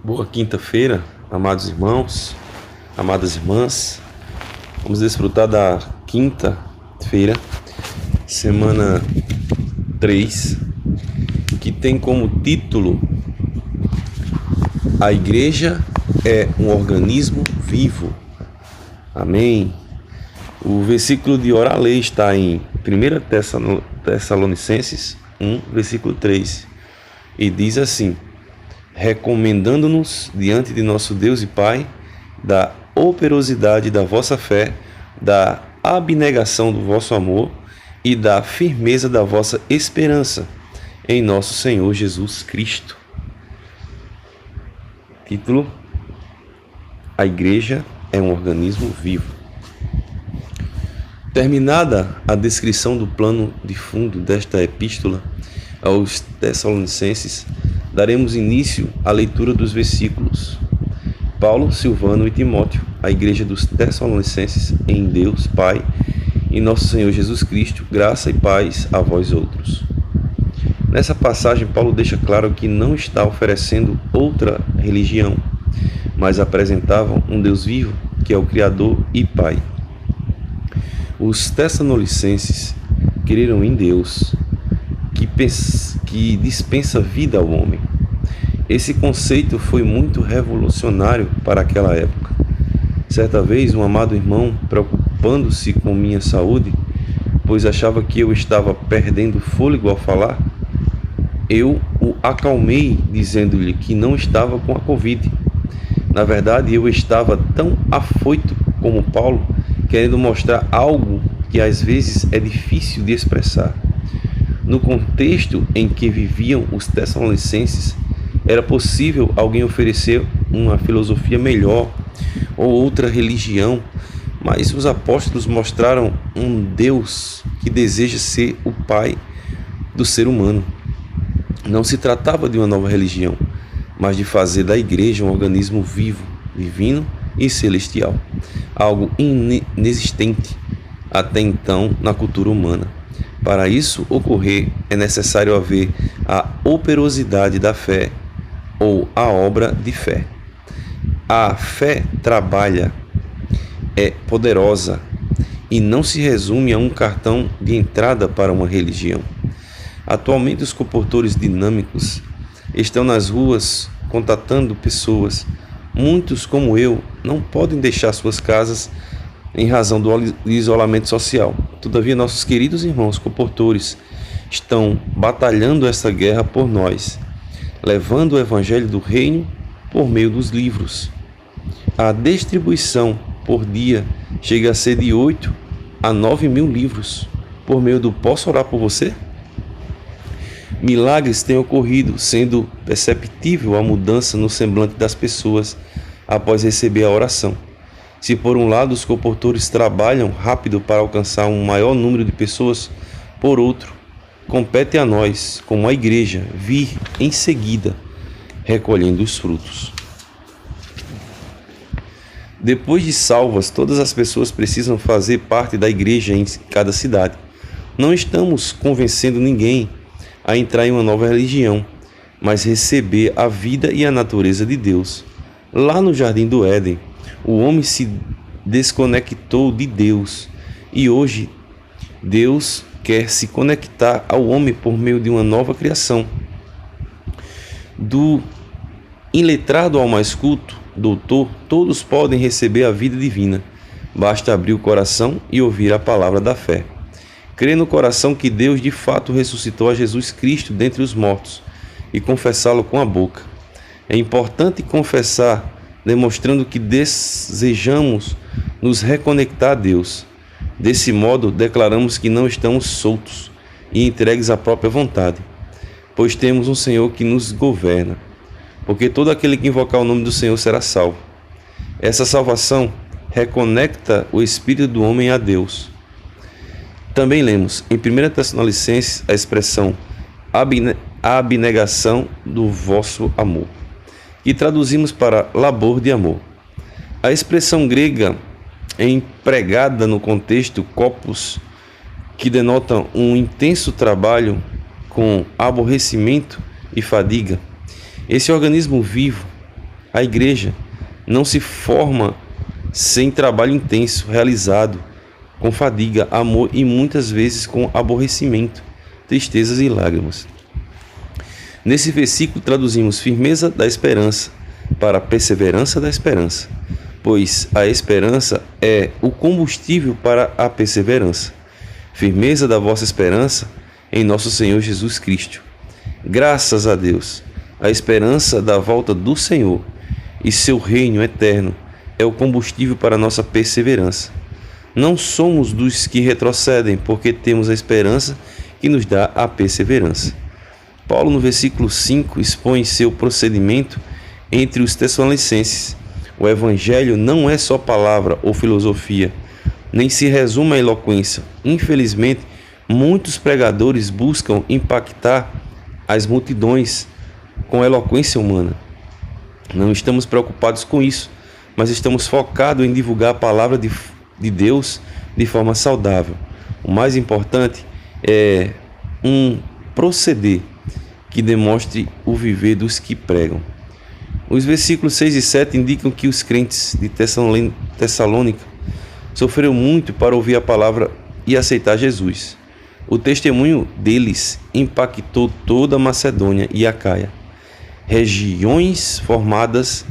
Boa quinta-feira, amados irmãos, amadas irmãs. Vamos desfrutar da quinta-feira, semana 3, que tem como título: A Igreja é um organismo vivo. Amém. O versículo de ora a lei está em 1 Tessalonicenses 1, versículo 3, e diz assim: recomendando-nos diante de nosso Deus e Pai da operosidade da vossa fé, da abnegação do vosso amor e da firmeza da vossa esperança em nosso Senhor Jesus Cristo. Título: A Igreja é um organismo vivo. Terminada a descrição do plano de fundo desta epístola aos Tessalonicenses, daremos início à leitura dos versículos. Paulo, Silvano e Timóteo, a igreja dos Tessalonicenses, em Deus Pai e nosso Senhor Jesus Cristo, graça e paz a vós outros. Nessa passagem, Paulo deixa claro que não está oferecendo outra religião, mas apresentava um Deus vivo, que é o Criador e Pai. Os Tessalonicenses creram em Deus, que dispensa vida ao homem. Esse conceito foi muito revolucionário para aquela época. Certa vez, um amado irmão, preocupando-se com minha saúde, pois achava que eu estava perdendo fôlego ao falar, eu o acalmei, dizendo-lhe que não estava com a Covid. Na verdade, eu estava tão afoito como Paulo, querendo mostrar algo que às vezes é difícil de expressar. No contexto em que viviam os Tessalonicenses, era possível alguém oferecer uma filosofia melhor ou outra religião, mas os apóstolos mostraram um Deus que deseja ser o Pai do ser humano. Não se tratava de uma nova religião, mas de fazer da igreja um organismo vivo, divino e celestial, algo inexistente até então na cultura humana. Para isso ocorrer, é necessário haver a operosidade da fé ou a obra de fé. A fé trabalha, é poderosa e não se resume a um cartão de entrada para uma religião. Atualmente, os comportores dinâmicos estão nas ruas contatando pessoas. Muitos, como eu, não podem deixar suas casas em razão do isolamento social. Todavia, nossos queridos irmãos comportores estão batalhando essa guerra por nós, levando o evangelho do reino por meio dos livros. A distribuição por dia chega a ser de 8 a 9 mil livros por meio do Posso Orar por Você? Milagres têm ocorrido, sendo perceptível a mudança no semblante das pessoas após receber a oração. Se por um lado os comportores trabalham rápido para alcançar um maior número de pessoas, por outro, compete a nós, como a igreja, vir em seguida, recolhendo os frutos. Depois de salvas, todas as pessoas precisam fazer parte da igreja em cada cidade. Não estamos convencendo ninguém a entrar em uma nova religião, mas receber a vida e a natureza de Deus. Lá no Jardim do Éden, o homem se desconectou de Deus e hoje Deus quer se conectar ao homem por meio de uma nova criação. Do iletrado ao mais culto, doutor, todos podem receber a vida divina. Basta abrir o coração e ouvir a palavra da fé. Crer no coração que Deus de fato ressuscitou a Jesus Cristo dentre os mortos e confessá-lo com a boca. É importante confessar, demonstrando que desejamos nos reconectar a Deus. Desse modo, declaramos que não estamos soltos e entregues à própria vontade, pois temos um Senhor que nos governa, porque todo aquele que invocar o nome do Senhor será salvo. Essa salvação reconecta o espírito do homem a Deus. Também lemos em 1 Tessalonicenses a expressão abnegação do vosso amor, que traduzimos para labor de amor. A expressão grega é empregada no contexto corpus, que denota um intenso trabalho com aborrecimento e fadiga. Esse organismo vivo A igreja não se forma sem trabalho intenso, realizado com fadiga, amor e muitas vezes com aborrecimento, tristezas e lágrimas. Nesse versículo traduzimos firmeza da esperança para perseverança da esperança, pois a esperança é o combustível para a perseverança. Firmeza da vossa esperança em nosso Senhor Jesus Cristo. Graças a Deus, a esperança da volta do Senhor e seu reino eterno é o combustível para a nossa perseverança. Não somos dos que retrocedem, porque temos a esperança que nos dá a perseverança. Paulo, no versículo 5, expõe seu procedimento entre os Tessalonicenses. O evangelho não é só palavra ou filosofia, nem se resume à eloquência. Infelizmente, muitos pregadores buscam impactar as multidões com eloquência humana. Não estamos preocupados com isso, mas estamos focados em divulgar a palavra de Deus de forma saudável. O mais importante é um proceder que demonstre o viver dos que pregam. Os versículos 6 e 7 indicam que os crentes de Tessalônica sofreram muito para ouvir a palavra e aceitar Jesus. O testemunho deles impactou toda a Macedônia e Acaia, regiões formadas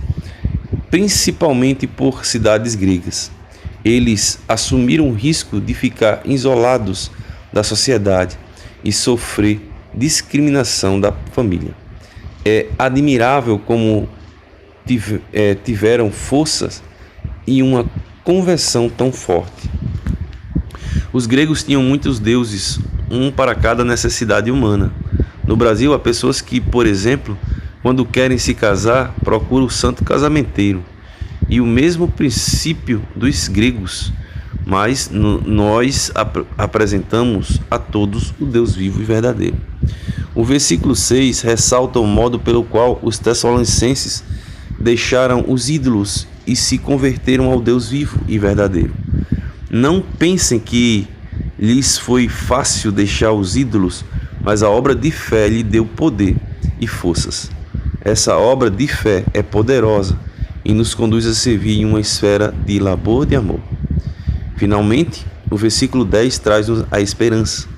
principalmente por cidades gregas. Eles assumiram o risco de ficar isolados da sociedade e sofrer discriminação da família. É admirável como tiveram forças e uma conversão tão forte. Os gregos tinham muitos deuses, um para cada necessidade humana. No Brasil, há pessoas que, por exemplo, quando querem se casar, procuram o santo casamenteiro. E o mesmo princípio dos gregos, mas nós apresentamos a todos o Deus vivo e verdadeiro. O versículo 6 ressalta o modo pelo qual os tessalonicenses deixaram os ídolos e se converteram ao Deus vivo e verdadeiro. Não pensem que lhes foi fácil deixar os ídolos, mas a obra de fé lhe deu poder e forças. Essa obra de fé é poderosa e nos conduz a servir em uma esfera de labor de amor. Finalmente, o versículo 10 traz-nos a esperança.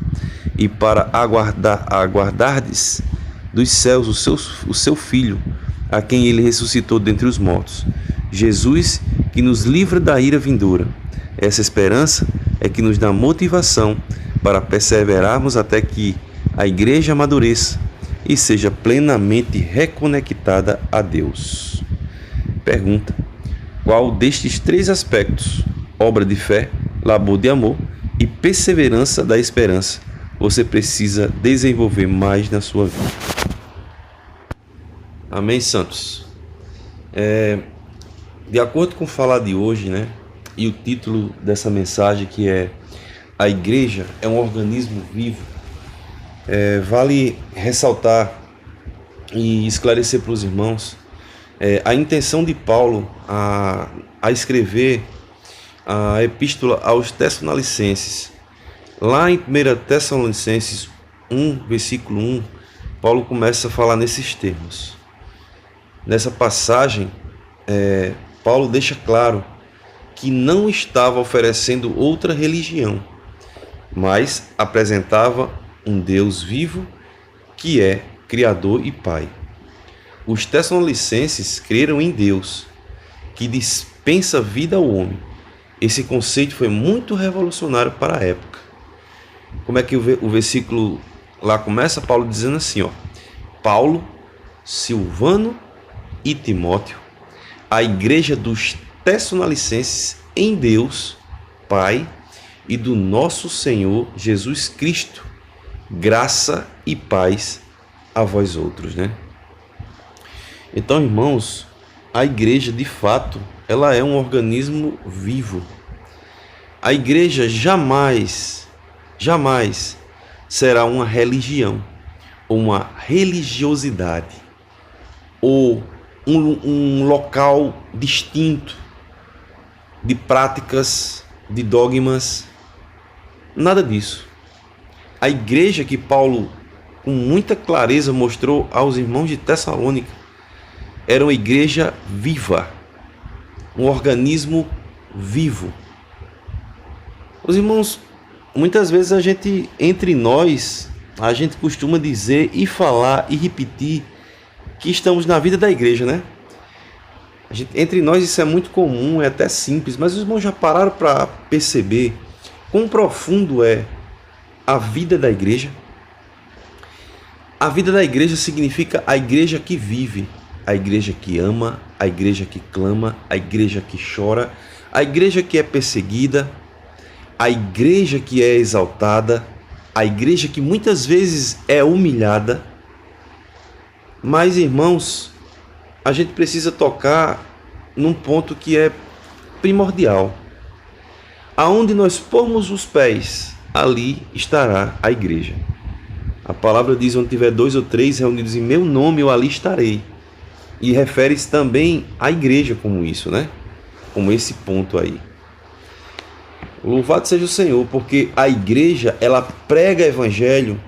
E para aguardardes dos céus o seu Filho, a quem ele ressuscitou dentre os mortos, Jesus, que nos livra da ira vindoura. Essa esperança é que nos dá motivação para perseverarmos até que a igreja amadureça e seja plenamente reconectada a Deus. Pergunta: qual destes três aspectos, obra de fé, labor de amor e perseverança da esperança, você precisa desenvolver mais na sua vida? Amém, santos? De acordo com o falar de hoje, e o título dessa mensagem, que é A Igreja é um Organismo Vivo, vale ressaltar e esclarecer para os irmãos a intenção de Paulo a escrever a epístola aos Tessalonicenses. Lá em 1 Tessalonicenses 1, versículo 1, Paulo começa a falar nesses termos. Nessa passagem, Paulo deixa claro que não estava oferecendo outra religião, mas apresentava um Deus vivo que é Criador e Pai. Os Tessalonicenses creram em Deus, que dispensa vida ao homem. Esse conceito foi muito revolucionário para a época. Como é que o versículo lá começa? Paulo dizendo assim, Paulo, Silvano e Timóteo, a igreja dos Tessalonicenses em Deus, Pai, e do nosso Senhor Jesus Cristo, graça e paz a vós outros, Então, irmãos, a igreja, de fato, ela é um organismo vivo. A igreja jamais será uma religião, ou uma religiosidade, ou um local distinto de práticas, de dogmas, nada disso. A igreja que Paulo, com muita clareza, mostrou aos irmãos de Tessalônica, era uma igreja viva, um organismo vivo. Os irmãos, muitas vezes entre nós, a gente costuma dizer e falar e repetir que estamos na vida da igreja, né? Entre nós isso é muito comum, é até simples, mas os irmãos já pararam para perceber quão profundo é a vida da igreja? A vida da igreja significa a igreja que vive, a igreja que ama, a igreja que clama, a igreja que chora, a igreja que é perseguida, a igreja que é exaltada, a igreja que muitas vezes é humilhada. Mas, irmãos, a gente precisa tocar num ponto que é primordial. Aonde nós pormos os pés, ali estará a igreja. A palavra diz: onde tiver 2 ou 3 reunidos em meu nome, eu ali estarei. E refere-se também à igreja como isso, né? Como esse ponto aí. Louvado seja o Senhor, porque a igreja, ela prega evangelho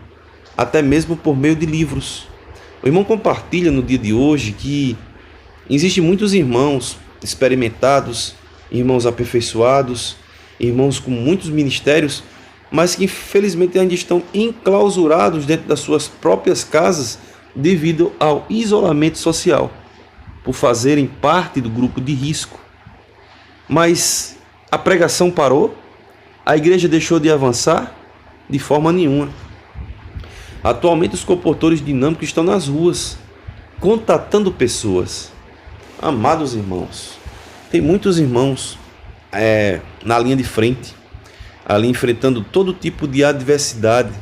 até mesmo por meio de livros. O irmão compartilha no dia de hoje que existem muitos irmãos experimentados, irmãos aperfeiçoados, irmãos com muitos ministérios, mas que infelizmente ainda estão enclausurados dentro das suas próprias casas devido ao isolamento social, por fazerem parte do grupo de risco. Mas a pregação parou? A igreja deixou de avançar? De forma nenhuma. Atualmente os comportores dinâmicos estão nas ruas, contatando pessoas. Amados irmãos, tem muitos irmãos na linha de frente, ali enfrentando todo tipo de adversidade,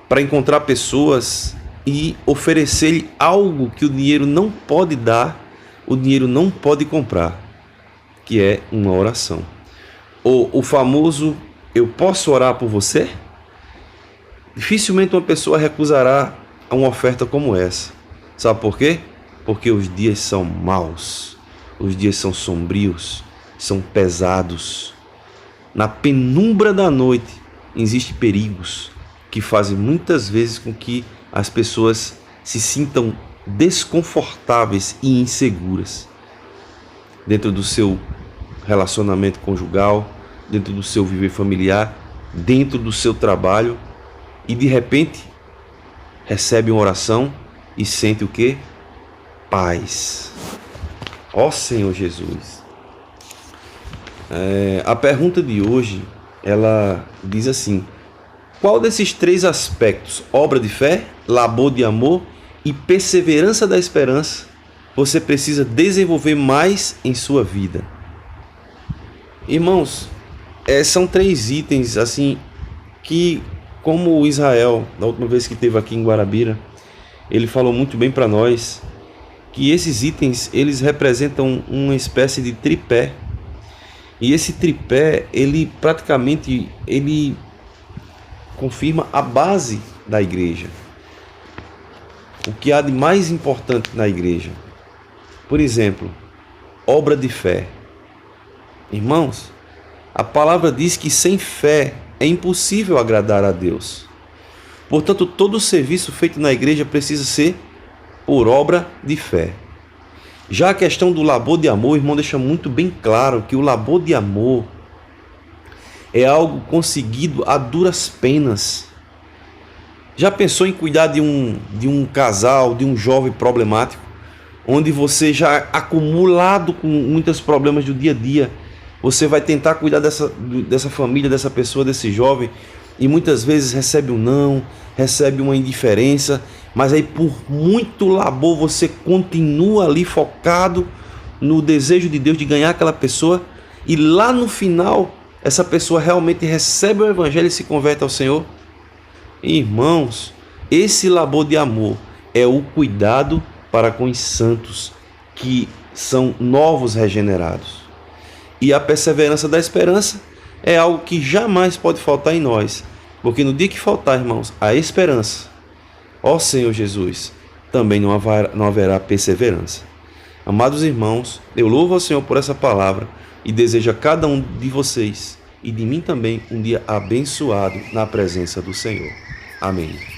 para encontrar pessoas e oferecer-lhe algo que o dinheiro não pode dar, o dinheiro não pode comprar, que é uma oração. Ou o famoso: eu posso orar por você? Dificilmente uma pessoa recusará uma oferta como essa. Sabe por quê? Porque os dias são maus, os dias são sombrios, são pesados. Na penumbra da noite existem perigos que fazem muitas vezes com que as pessoas se sintam desconfortáveis e inseguras dentro do seu relacionamento conjugal, dentro do seu viver familiar, dentro do seu trabalho, e de repente recebe uma oração e sente o quê? Paz. Ó Senhor Jesus. A pergunta de hoje, ela diz assim: qual desses 3 aspectos, obra de fé, labor de amor e perseverança da esperança, você precisa desenvolver mais em sua vida? Irmãos, são 3 itens assim que, como o Israel, da última vez que esteve aqui em Guarabira, ele falou muito bem para nós, que esses itens, eles representam uma espécie de tripé. E esse tripé, ele praticamente, ele confirma a base da igreja. O que há de mais importante na igreja. Por exemplo, obra de fé. Irmãos, a palavra diz que sem fé é impossível agradar a Deus. Portanto, todo serviço feito na igreja precisa ser por obra de fé. Já a questão do labor de amor, o irmão deixa muito bem claro que o labor de amor é algo conseguido a duras penas. Já pensou em cuidar de um casal, de um jovem problemático, onde você já acumulado com muitos problemas do dia a dia, você vai tentar cuidar dessa família, dessa pessoa, desse jovem, e muitas vezes recebe um não, recebe uma indiferença, mas aí por muito labor você continua ali focado no desejo de Deus de ganhar aquela pessoa, e lá no final essa pessoa realmente recebe o evangelho e se converte ao Senhor. Irmãos, esse labor de amor é o cuidado para com os santos que são novos regenerados. E a perseverança da esperança é algo que jamais pode faltar em nós, porque no dia que faltar, irmãos, a esperança, ó Senhor Jesus, também não haverá perseverança. Amados irmãos, eu louvo ao Senhor por essa palavra e desejo a cada um de vocês e de mim também um dia abençoado na presença do Senhor. Amém.